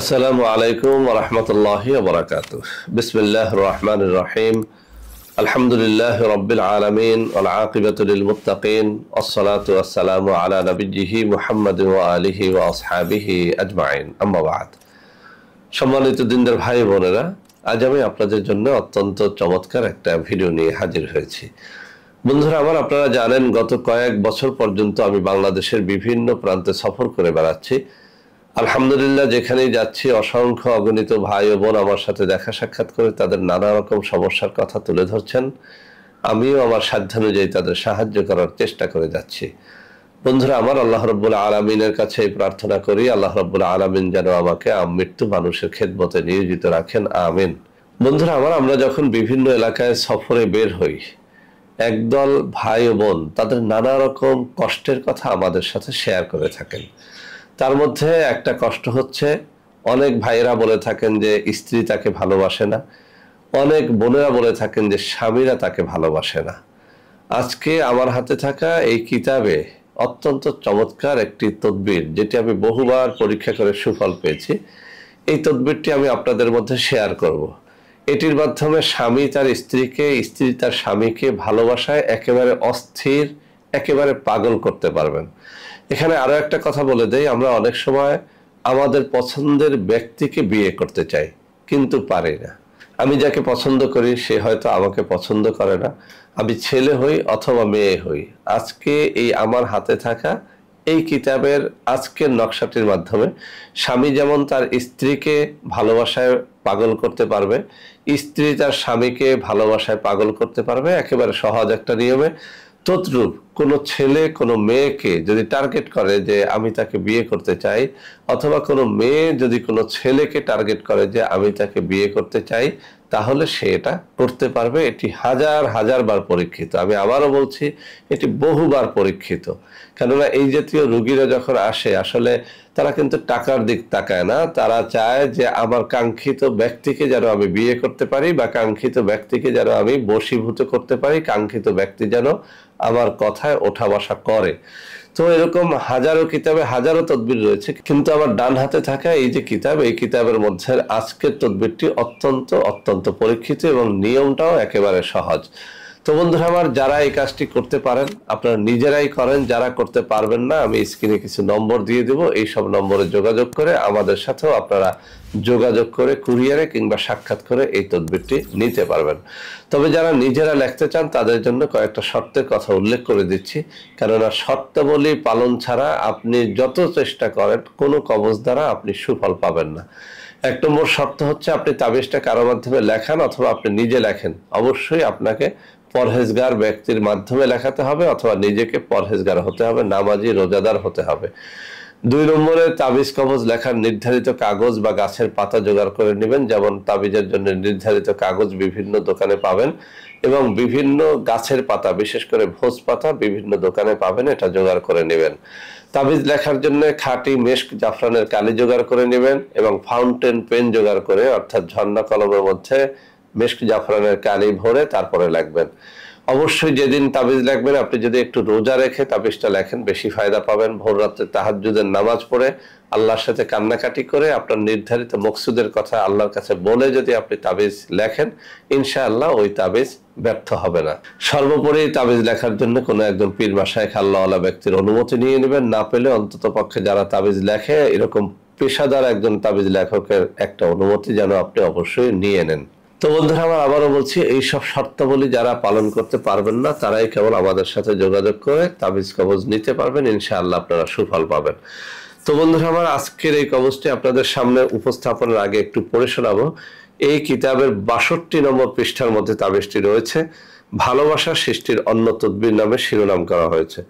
আসসালামু আলাইকুম ওয়া রাহমাতুল্লাহি ওয়া বারাকাতুহু। বিসমিল্লাহির রহমানির রহিম। আলহামদুলিল্লাহি রাব্বিল আলামিন ওয়াল আকিবাতু লিল মুত্তাকিন ওয়াসসালাতু ওয়াসসালামু আলা নাবিয়্যিহি মুহাম্মাদিন ওয়া আলিহি ওয়া আসহাবিহি আজমাইন। আম্মা বা'দ। সম্মানিত দিনদার ভাই বোনেরা, আজ আমি আপনাদের জন্য অত্যন্ত চমৎকার একটা ভিডিও নিয়ে হাজির হয়েছি। বন্ধুরা আমার, আপনারা জানেন গত কয়েক বছর পর্যন্ত আমি বাংলাদেশের বিভিন্ন প্রান্তে সফর করে বেড়াচ্ছি। আলহামদুলিল্লাহ, যেখানেই যাচ্ছি অসংখ্য অগণিত ভাই ও বোন আমার সাথে দেখা সাক্ষাৎ করে তাদের নানা রকম সমস্যার কথা তুলে ধরছেন। আমিও আমার সাধ্যানুযায়ী তাদের সাহায্য করার চেষ্টা করে যাচ্ছি। বন্ধুরা আমার, আল্লাহ রাব্বুল আলামিনের কাছে এই প্রার্থনা করি, আল্লাহ রাব্বুল আলামিন যেন আমাকে মৃত্যু মানুষের খেদমতে নিয়োজিত রাখেন, আমিন। বন্ধুরা আমার, আমরা যখন বিভিন্ন এলাকায় সফরে বের হই, একদল ভাই ও বোন তাদের নানা রকম কষ্টের কথা আমাদের সাথে শেয়ার করে থাকেন। তার মধ্যে একটা কষ্ট হচ্ছে, অনেক ভাইয়েরা বলে থাকেন যে স্ত্রী তাকে ভালোবাসে না, অনেক বোনেরা বলে থাকেন যে স্বামীরা তাকে ভালোবাসে না। আজকে আমার হাতে থাকা এই কিতাবে অত্যন্ত চমৎকার একটি তদবির, যেটি আমি বহুবার পরীক্ষা করে সুফল পেয়েছি, এই তদবিরটি আমি আপনাদের মধ্যে শেয়ার করব। এটির মাধ্যমে স্বামী তার স্ত্রীকে, স্ত্রী তার স্বামীকে ভালোবাসায় একেবারে অস্থির, একেবারে পাগল করতে পারবেন। এখানে আরো একটা কথা বলে দেই, আমরা অনেক সময় আমাদের পছন্দের ব্যক্তিকে বিয়ে করতে চাই কিন্তু পারি না। আমি যাকে পছন্দ করি সে হয়তো আমাকে পছন্দ করে না, আমি ছেলে হই অথবা মেয়ে হই। আজকে এই আমার হাতে থাকা এই কিতাবের আজকের নকশাটির মাধ্যমে স্বামী যেমন তার স্ত্রীকে ভালোবাসায় পাগল করতে পারবে, স্ত্রী তার স্বামীকে ভালোবাসায় পাগল করতে পারবে, একেবারে সহজ একটা নিয়মে। তদ্রূপ কোনো ছেলে কোনো মেয়েকে যদি টার্গেট করে যে আমি তাকে বিয়ে করতে চাই, অথবা কোনো মেয়ে যদি কোনো ছেলেকে টার্গেট করে যে আমি তাকে বিয়ে করতে চাই, তাহলে সে এটা করতে পারবে। এটি হাজার হাজার বার পরীক্ষিত। আমি আবারও বলছি, এটি বহুবার পরীক্ষিত। কেননা এই জাতীয় রোগীরা যখন আসে, আসলে তারা কিন্তু টাকার দিক তাকায় না, তারা চায় যে আমার কাঙ্ক্ষিত ব্যক্তিকে যেন আমি বিয়ে করতে পারি, বা কাঙ্ক্ষিত ব্যক্তিকে যেন আমি বশীভূত করতে পারি, কাঙ্ক্ষিত ব্যক্তি যেন আমার কথায় ওঠা বসা করে। তো এরকম হাজারো কিতাবে হাজারো তদবির রয়েছে, কিন্তু আমার ডান হাতে থাকা এই যে কিতাব, এই কিতাবের মধ্যে আজকের তদবিরটি অত্যন্ত অত্যন্ত পরীক্ষিত এবং নিয়মটাও একেবারে সহজ। তো বন্ধুরা আমার, যারা এই কাজটি করতে পারেন আপনারা নিজেরাই করেন, যারা করতে পারবেন না আমি স্ক্রিনে কিছু নম্বর দিয়ে দেব, এই সব নম্বরে যোগাযোগ করে আমাদের সাথেও আপনারা যোগাযোগ করে কুরিয়ারে কিংবা সাক্ষাৎ করে এই তদবিরটি নিতে পারবেন। তবে যারা নিজেরা লিখতে চান তাদের জন্য কয়েকটা শর্তের কথা উল্লেখ করে দিচ্ছি, কেননা শর্তাবলী পালন ছাড়া আপনি যত চেষ্টা করেন কোনো কবজ দ্বারা আপনি সুফল পাবেন না। এক নম্বর শর্ত হচ্ছে, আপনি তাবিজটা কারো মাধ্যমে লেখান অথবা আপনি নিজে লেখেন, অবশ্যই আপনাকে পরহেজগার ব্যক্তির মাধ্যমে লেখাতে হবে, অথবা নিজেকে পরহেজগার হতে হবে, নামাজি রোজাদার হতে হবে। দুই নম্বরে, তাবিজ কবজ লেখার নির্ধারিত কাগজ বা গাছের পাতা জোগাড় করে নেবেন। যেমন তাবিজের জন্য নির্ধারিত কাগজ বিভিন্ন দোকানে পাবেন, এবং বিভিন্ন গাছের পাতা, বিশেষ করে ভোজ পাতা বিভিন্ন দোকানে পাবেন, এটা জোগাড় করে নেবেন। তাবিজ লেখার জন্য খাঁটি মেশক জাফরানের কালি জোগাড় করে নেবেন, এবং ফাউন্টেন পেন জোগাড় করে, অর্থাৎ ঝর্ণা কলমের মধ্যে মেশক জাফরানের কালি ভরে তারপরে লিখবেন। অবশ্যই যেদিন তাবিজ লিখবেন আপনি যদি একটু রোজা রেখে তাবিজটা লেখেন বেশি ফায়দা পাবেন। ভোর রাতে তাহাজ্জুদের নামাজ পড়ে আল্লাহর সাথে কান্নাকাটি করে আপনার নির্ধারিত মকসুদের কথা আল্লাহর কাছে বলে যদি আপনি তাবিজ লেখেন, ইনশাআল্লাহ ওই তাবিজ ব্যর্থ হবে না। সর্বোপরি তাবিজ লেখার জন্য কোনো একজন পীর মাশায়েখ আল্লাহওয়ালা ব্যক্তির অনুমতি নিয়ে নেবেন, না পেলে অন্তত পক্ষে যারা তাবিজ লেখে এরকম পেশাদার একজন তাবিজ লেখকের একটা অনুমতি যেন আপনি অবশ্যই নিয়ে নেন। তো বন্ধুরা আমার, আবারও বলছি, এইসব শর্তাবলী যারা পালন করতে পারবেন না তারাই কেবল আমাদের সাথে যোগাযোগ করে তাবিজ কবজ নিতে পারবেন, ইনশাআল্লাহ আপনারা সুফল পাবেন। তো বন্ধুরা আমার, আজকের এই কবজটি আপনাদের সামনে উপস্থাপনের আগে একটু পড়ে শোনাবো। এই কিতাবের 62 নম্বর পৃষ্ঠার মধ্যে তাবিজটি রয়েছে। ভালোবাসা সৃষ্টির অন্য তদবির নামে শিরোনাম করা হয়েছে।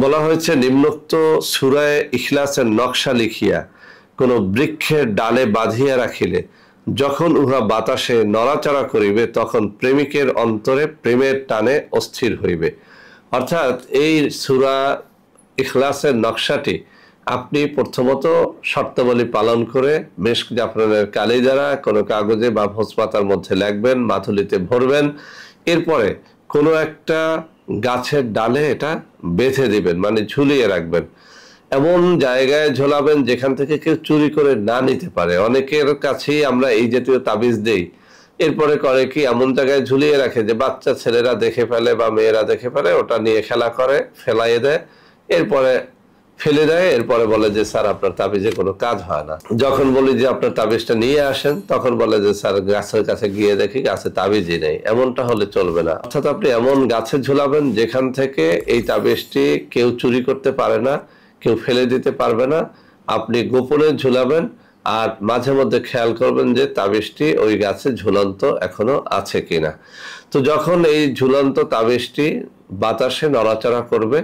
বলা হয়েছে, নিম্নোক্ত সূরায়ে ইখলাসের নকশা লিখিয়া কোন বৃক্ষের ডালে বাঁধিয়া রাখিলে যখন উহা বাতাসে নড়াচড়া করিবে তখন প্রেমিকের অন্তরে প্রেমের টানে অস্থির হইবে। অর্থাৎ এই সূরা ইখলাসের নকশাটি আপনি প্রথমত শর্তাবলী পালন করে মেশক জাফরানের কালি দ্বারা কোনো কাগজে বা ভোজপাতার মধ্যে লিখবেন, মাথুলিতে ভরবেন, এরপরে কোনো একটা গাছের ডালে এটা বেঁধে দিবেন, মানে ঝুলিয়ে রাখবেন। এমন জায়গায় ঝোলাবেন যেখান থেকে কেউ চুরি করে না নিতে পারে। অনেকের কাছেই আমরা এই জাতীয় তাবিজ দেই, এরপরে করে কি এমন জায়গায় ঝুলিয়ে রাখে যে বাচ্চা ছেলেরা দেখে ফেলে বা মেয়েরা দেখে ফেলে, ওটা নিয়ে খেলা করে, ফেলাইয়ে দেয়, এরপরে ফেলে দেয়, এরপরে বলে যে স্যার আপনার তাবিজে কোনো কাজ হয় না। যখন বলি যে আপনার তাবিজটা নিয়ে আসেন, তখন বলে যে স্যার গাছের কাছে গিয়ে দেখি গাছে তাবিজই নেই। এমনটা হলে চলবে না। অর্থাৎ আপনি এমন গাছে ঝুলাবেন যেখান থেকে এই তাবিজটি কেউ চুরি করতে পারে না, কেউ ফেলে দিতে পারবে না। আপনি গোপনে ঝুলাবেন আর মাঝে মধ্যে খেয়াল করবেন যে তাবিজটি ওই গাছে ঝুলন্ত এখনো আছে কিনা। তো যখন এই ঝুলন্ত তাবিজটি বাতাসে নড়াচড়া করবে,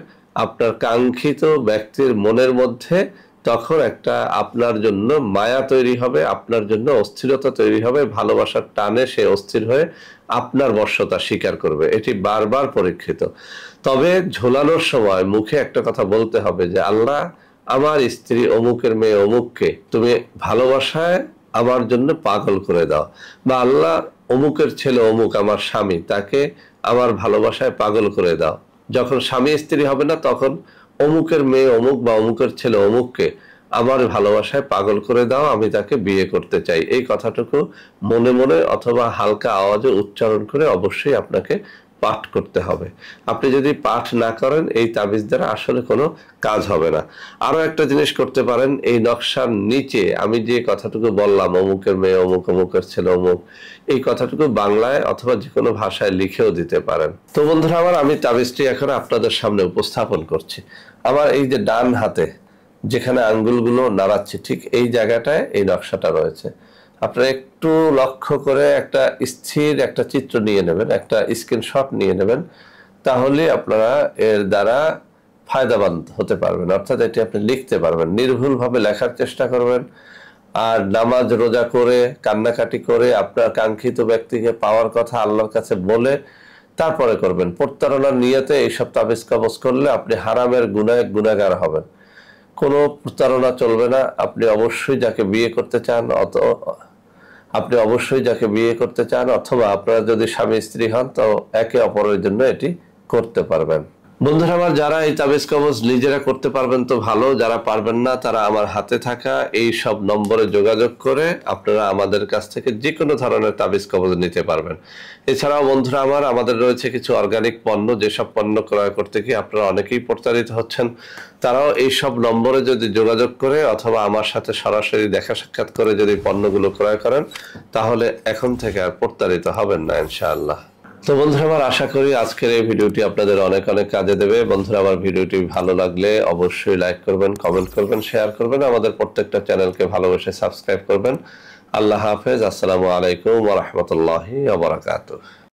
আপনার কাঙ্ক্ষিত ব্যক্তির মনের মধ্যে তখন একটা আপনার জন্য মায়া তৈরি হবে, আপনার জন্য অস্থিরতা তৈরি হবে, ভালোবাসার টানে সে অস্থির হয়ে আপনার বশ্যতা স্বীকার করবে। এটি বারবার পরীক্ষিত। তবে ঝোলানোর সময় মুখে একটা কথা বলতে হবে যে আল্লাহ, আমার স্ত্রী অমুকের মেয়ে অমুককে তুমি ভালোবাসায় আমার জন্য পাগল করে দাও, বা আল্লাহ অমুকের ছেলে অমুক আমার স্বামী, তাকে আমার ভালোবাসায় পাগল করে দাও। যখন স্বামী স্ত্রী হবে না, তখন অমুকের মেয়ে অমুক বা অমুকের ছেলে অমুককে আমার ভালোবাসায় পাগল করে দাও, আমি তাকে বিয়ে করতে চাই। এই কথাটুকু মনে মনে অথবা হালকা আওয়াজে উচ্চারণ করে অবশ্যই আপনাকে পাঠ করতে হবে। আপনি যদি পাঠ না করেন, এই তাবিজ দ্বারা আসলে কোনো কাজ হবে না। আরো একটা জিনিস করতে পারেন, এই নকশার নিচে আমি যে কথাটুকু বললাম, অমুকের মেয়ে অমুক, অমুকের ছেলে অমুক, এই কথাটুকু বাংলায় অথবা যে কোনো ভাষায় লিখেও দিতে পারেন। তো বন্ধুরা আমার, আমি তাবিজটি এখন আপনাদের সামনে উপস্থাপন করছি। আমার এই যে ডান হাতে যেখানে আঙ্গুলগুলো নাড়াচ্ছি, ঠিক এই জায়গাটায় এই নকশাটা রয়েছে। আপনারা একটু লক্ষ্য করে একটা স্থির একটা চিত্র নিয়ে নেবেন, একটা স্ক্রিনশট নিয়ে নেবেন, তাহলে আপনারা এর দ্বারা ফায়দাবান হতে পারবেন। অর্থাৎ এটি আপনি লিখতে পারবেন, নির্ভুলভাবে লেখার চেষ্টা করবেন। আর নামাজ রোজা করে, কান্নাকাটি করে, আপনার কাঙ্ক্ষিত ব্যক্তিকে পাওয়ার কথা আল্লাহর কাছে বলে তারপরে করবেন। প্রতারণার নিয়তে এইসব তাবিজ কবজ করলে আপনি হারামের গুনাহগার হবেন। কোনো প্রতারণা চলবে না। আপনি অবশ্যই যাকে বিয়ে করতে চান অথবা আপনারা যদি স্বামী স্ত্রী হন, তো একে অপরের জন্য এটি করতে পারবেন। বন্ধুরা আমার, যারা এই তাবিজ কবজ নিজেরা করতে পারবেন তো ভালো, যারা পারবেন না তারা আমার হাতে থাকা এই সব নম্বরে যোগাযোগ করে আপনারা আমাদের কাছ থেকে যে কোনো ধরনের তাবিজ কবজ নিতে পারবেন। এছাড়াও বন্ধুরা আমার, আমাদের রয়েছে কিছু অর্গানিক পণ্য, যেসব পণ্য ক্রয় করতে গিয়ে আপনারা অনেকেই প্রতারিত হচ্ছেন। তারাও এই সব নম্বরে যদি যোগাযোগ করে অথবা আমার সাথে সরাসরি দেখা সাক্ষাৎ করে যদি পণ্যগুলো ক্রয় করেন, তাহলে এখন থেকে আর প্রতারিত হবেন না ইনশাআল্লাহ। তো বন্ধুরা আমার, আশা করি আজকের এই ভিডিওটি আপনাদের অনেক অনেক কাজে দেবে। বন্ধুরা আমার, ভিডিওটি ভালো লাগলে অবশ্যই লাইক করবেন, কমেন্ট করবেন, শেয়ার করবেন, আমাদের প্রত্যেকটা চ্যানেলকে ভালোবেসে সাবস্ক্রাইব করবেন। আল্লাহ হাফেজ। আসসালামু আলাইকুম ওয়া রাহমাতুল্লাহি ওয়া বারাকাতুহু।